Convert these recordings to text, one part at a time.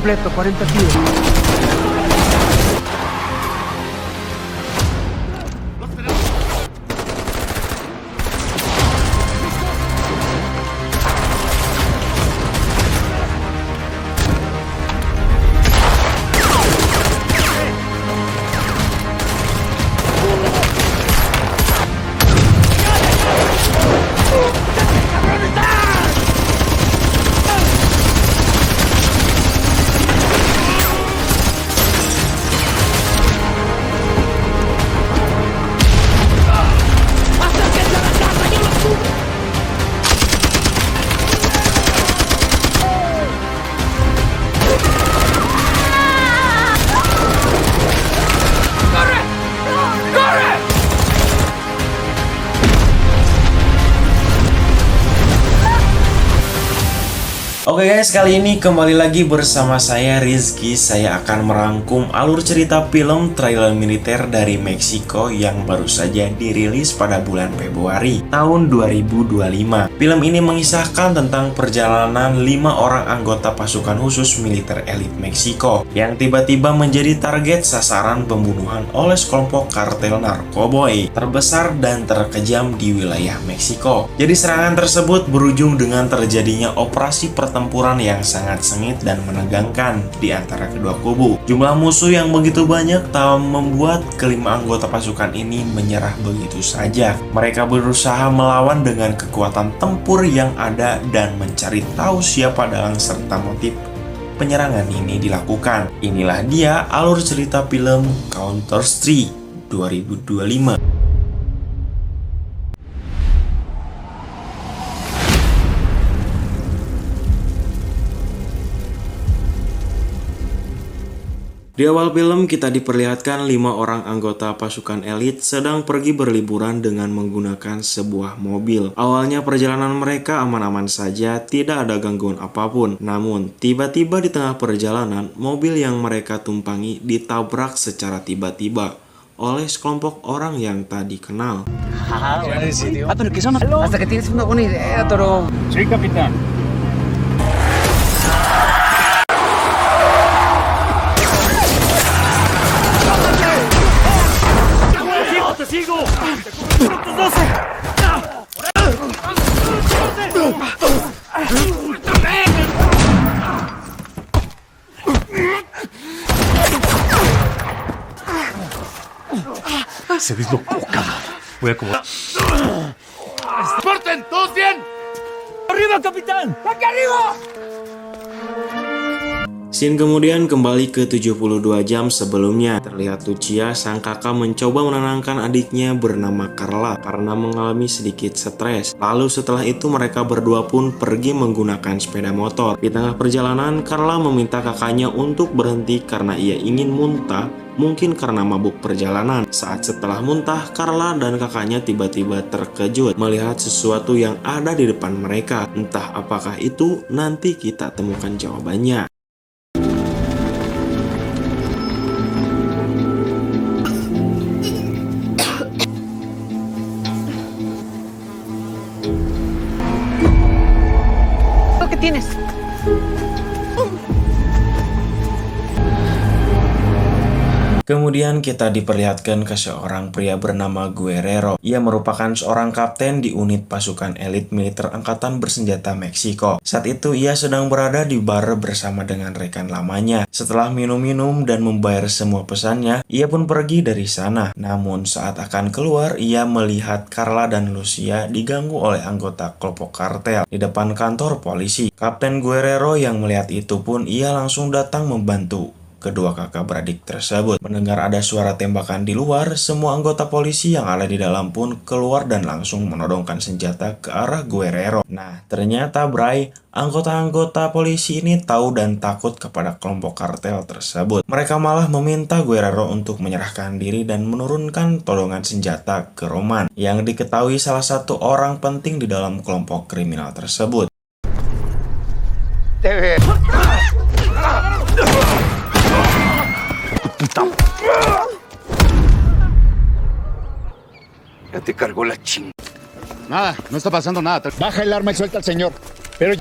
completo, 40 tiros. Oke guys, kali ini kembali lagi bersama saya Rizky. Saya akan merangkum alur cerita film trailer militer dari Meksiko yang baru saja dirilis pada bulan Februari tahun 2025. Film ini mengisahkan tentang perjalanan 5 orang anggota pasukan khusus militer elit Meksiko yang tiba-tiba menjadi target sasaran pembunuhan oleh sekelompok kartel narkoboy terbesar dan terkejam di wilayah Meksiko. Jadi serangan tersebut berujung dengan terjadinya operasi pertempuran yang sangat sengit dan menegangkan di antara kedua kubu. Jumlah musuh yang begitu banyak tak membuat kelima anggota pasukan ini menyerah begitu saja. Mereka berusaha melawan dengan kekuatan tempur yang ada dan mencari tahu siapa dalang serta motif penyerangan ini dilakukan. Inilah dia alur cerita film Counter-Strike 2025. Di awal film kita diperlihatkan 5 orang anggota pasukan elit sedang pergi berliburan dengan menggunakan sebuah mobil. Awalnya perjalanan mereka aman-aman saja, tidak ada gangguan apapun. Namun, tiba-tiba di tengah perjalanan, mobil yang mereka tumpangi ditabrak secara tiba-tiba oleh sekelompok orang yang tak dikenal. Pero que son hasta que tienes una buena idea, Toro. Sí, capitán. ¡Te sigo! ¡Tus 12! Se deslocó, cabrón. Voy a acomodar. ¡Parten! ¡Todos bien! ¡Arriba, capitán! ¡Aquí arriba! Scene kemudian kembali ke 72 jam sebelumnya. Terlihat Lucia, sang kakak, mencoba menenangkan adiknya bernama Carla karena mengalami sedikit stres. Lalu setelah itu mereka berdua pun pergi menggunakan sepeda motor. Di tengah perjalanan, Carla meminta kakaknya untuk berhenti karena ia ingin muntah, mungkin karena mabuk perjalanan. Saat setelah muntah, Carla dan kakaknya tiba-tiba terkejut melihat sesuatu yang ada di depan mereka. Entah apakah itu, nanti kita temukan jawabannya. ¿Qué tienes? Kemudian kita diperlihatkan ke seorang pria bernama Guerrero. Ia merupakan seorang kapten di unit pasukan elit militer angkatan bersenjata Meksiko. Saat itu ia sedang berada di bar bersama dengan rekan lamanya. Setelah minum-minum dan membayar semua pesannya, ia pun pergi dari sana. Namun saat akan keluar, ia melihat Carla dan Lucia diganggu oleh anggota kelompok kartel di depan kantor polisi. Kapten Guerrero yang melihat itu pun ia langsung datang membantu kedua kakak beradik tersebut. Mendengar ada suara tembakan di luar, semua anggota polisi yang ada di dalam pun keluar dan langsung menodongkan senjata ke arah Guerrero. Nah, ternyata Bray, anggota-anggota polisi ini tahu dan takut kepada kelompok kartel tersebut. Mereka malah meminta Guerrero untuk menyerahkan diri dan menurunkan todongan senjata ke Roman, yang diketahui salah satu orang penting di dalam kelompok kriminal tersebut. Ya te cargó la ching. Nada, no está pasando nada. Baja el arma y suelta al señor. Pero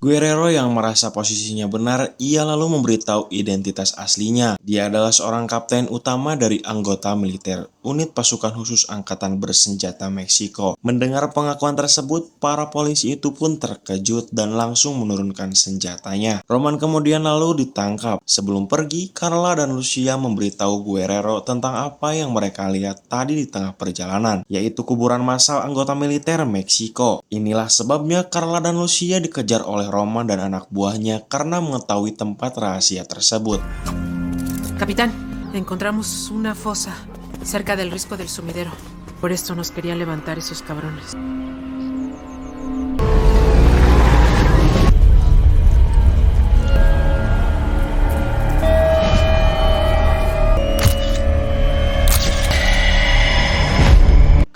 Guerrero yang merasa posisinya benar, ia lalu memberitahu identitas aslinya. Dia adalah seorang kapten utama dari anggota militer unit pasukan khusus angkatan bersenjata Meksiko. Mendengar pengakuan tersebut, para polisi itu pun terkejut dan langsung menurunkan senjatanya. Roman kemudian lalu ditangkap. Sebelum pergi, Carla dan Lucia memberitahu Guerrero tentang apa yang mereka lihat tadi di tengah perjalanan, yaitu kuburan massal anggota militer Meksiko. Inilah sebabnya Carla dan Lucia dikejar oleh Roman dan anak buahnya karena mengetahui tempat rahasia tersebut. Capitán, encontramos una fosa cerca del risco del sumidero. Por esto nos querían levantar esos cabrones.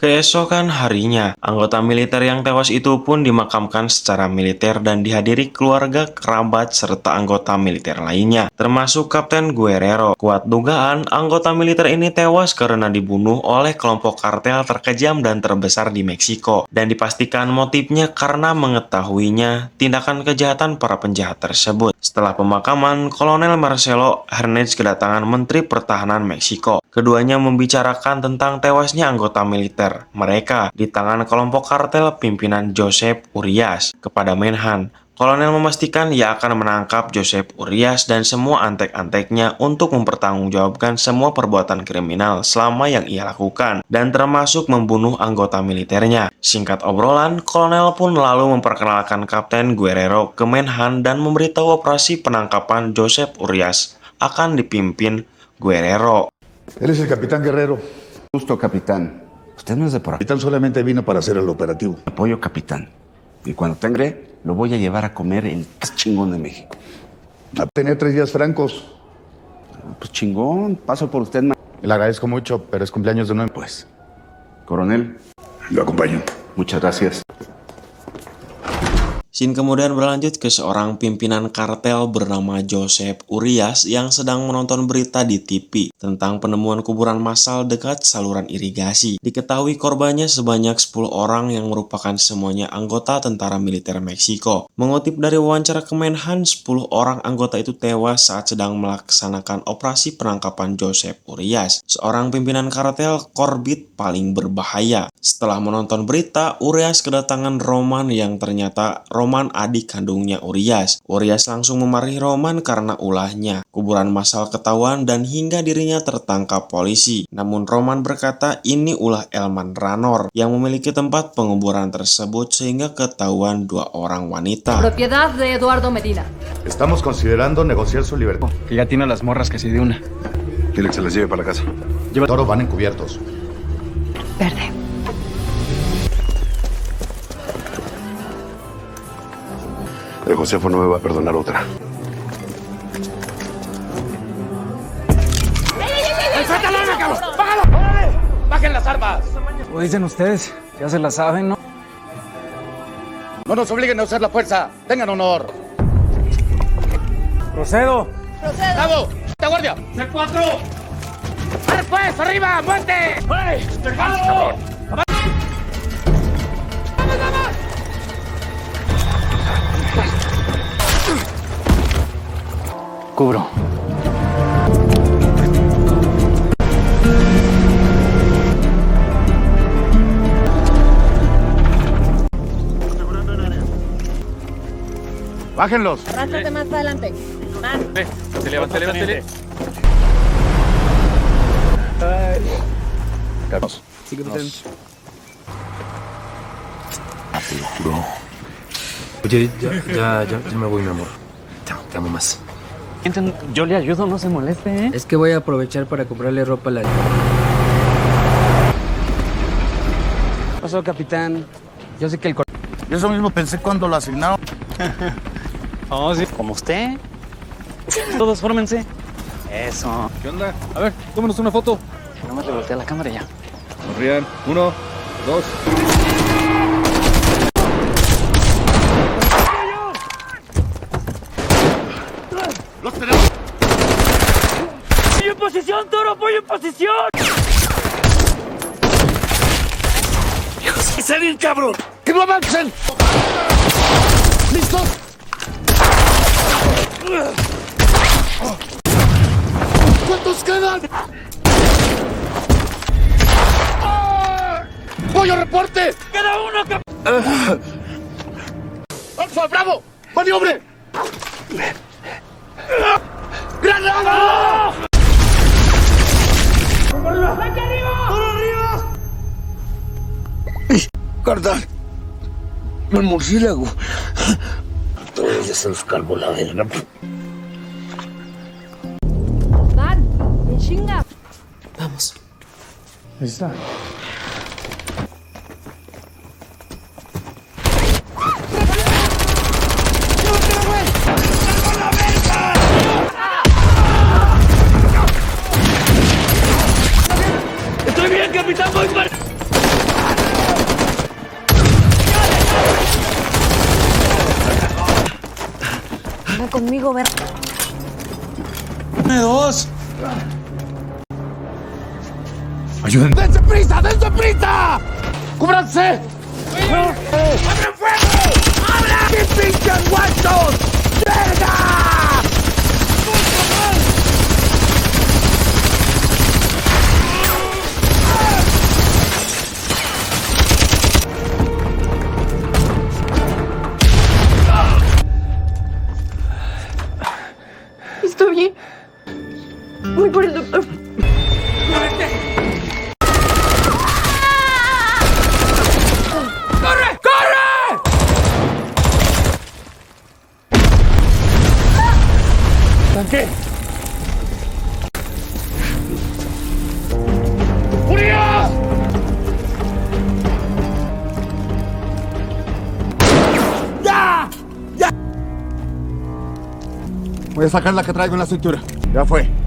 Keesokan harinya, anggota militer yang tewas itu pun dimakamkan secara militer dan dihadiri keluarga, kerabat, serta anggota militer lainnya, termasuk Kapten Guerrero. Kuat dugaan, anggota militer ini tewas karena dibunuh oleh kelompok kartel terkejam dan terbesar di Meksiko, dan dipastikan motifnya karena mengetahuinya tindakan kejahatan para penjahat tersebut. Setelah pemakaman, Kolonel Marcelo Hernandez kedatangan Menteri Pertahanan Meksiko. Keduanya membicarakan tentang tewasnya anggota militer mereka di tangan kelompok kartel pimpinan Joseph Urias. Kepada Menhan, Kolonel memastikan ia akan menangkap Joseph Urias dan semua antek-anteknya untuk mempertanggungjawabkan semua perbuatan kriminal selama yang ia lakukan, dan termasuk membunuh anggota militernya. Singkat obrolan, Kolonel pun lalu memperkenalkan Kapten Guerrero ke Menhan dan memberitahu operasi penangkapan Joseph Urias akan dipimpin Guerrero. Él es el capitán Guerrero. Justo, capitán. Usted no es de por El aquí. capitán solamente vino para hacer el operativo. Apoyo, capitán. Y cuando tenga, lo voy a llevar a comer el más chingón de México. Tenía 3 días francos. Pues chingón, paso por usted, ma. Le agradezco mucho, pero es cumpleaños de 9. Pues, coronel, Lo acompaño. muchas gracias. Scene kemudian berlanjut ke seorang pimpinan kartel bernama Joseph Urias yang sedang menonton berita di TV tentang penemuan kuburan massal dekat saluran irigasi. Diketahui korbannya sebanyak 10 orang yang merupakan semuanya anggota tentara militer Meksiko. Mengutip dari wawancara Kemenhan, 10 orang anggota itu tewas saat sedang melaksanakan operasi penangkapan Joseph Urias, seorang pimpinan kartel korbit paling berbahaya. Setelah menonton berita, Urias kedatangan Roman yang ternyata Roman adik kandungnya Urias. Urias langsung memarahi Roman karena ulahnya. Kuburan massal ketahuan dan hingga dirinya tertangkap polisi. Namun Roman berkata ini ulah Elman Ranor yang memiliki tempat penguburan tersebut sehingga ketahuan 2 orang wanita. Propiedad de Eduardo Medina. Estamos considerando negociar su libertad. Que ya tiene las morras que se dio una. Quiere que se las lleve para la casa. Todos van encubiertos. Verde. El Josefo no me va a perdonar otra. ¡Bajen las armas! Como dicen ustedes, ya se la saben, ¿no? No nos obliguen a usar la fuerza. Tengan honor. ¡Procedo! ¡Bravo! ¡Esta guardia! ¡C4! ¡Arre pues! ¡Arriba! ¡Muerte! ¡Ay! ¡Vamos! Cubro. ¡Bájenlos! Arrástrate más para adelante. Más. Levántale. Sí, capitán. Oye, ya me voy, mi amor. Te amo más. Yo le ayudo, no se moleste, ¿eh? Es que voy a aprovechar para comprarle ropa a la... ¿Qué pasó, capitán? Yo sé que el... Yo eso mismo pensé cuando lo asignaron. Oh, sí. ¿Como usted? Todos fórmense. Eso. ¿Qué onda? A ver, tómanos una foto. Nomás le volteé a la cámara y ya. Sonrían. 1, 2. ¡Los tenemos! ¡Apoyo en posición, Toro! ¡Apoyo en posición! ¡Salir, cabrón! ¡Que no avancen! ¿Listos? ¿Cuántos quedan? ¡Pollo, reporte! ¡Queda uno, ¡Alfa, Bravo! ¡Maniobre! ¡Granada! ¡Aquí arriba! ¡Por arriba! ¡Carnal! El murciélago. Todavía se los calvo la verga. Dan, en chinga. Vamos. Ahí está. ¡Estoy bien, capitán! ¡Voy para... Anda conmigo, ver. Ayuden. ¡Dense prisa! ¡Dense prisa! ¡Cúbranse! ¡Abren fuego! ¡Abran! ¡Qué pinches guachos! ¡Verga! Estoy bien. Voy por el doctor. ¡Corre! ¡Corre! ¿Qué? ¡Urias! ¡Ya! ¡Ya! Voy a sacar la que traigo en la cintura. Ya fue.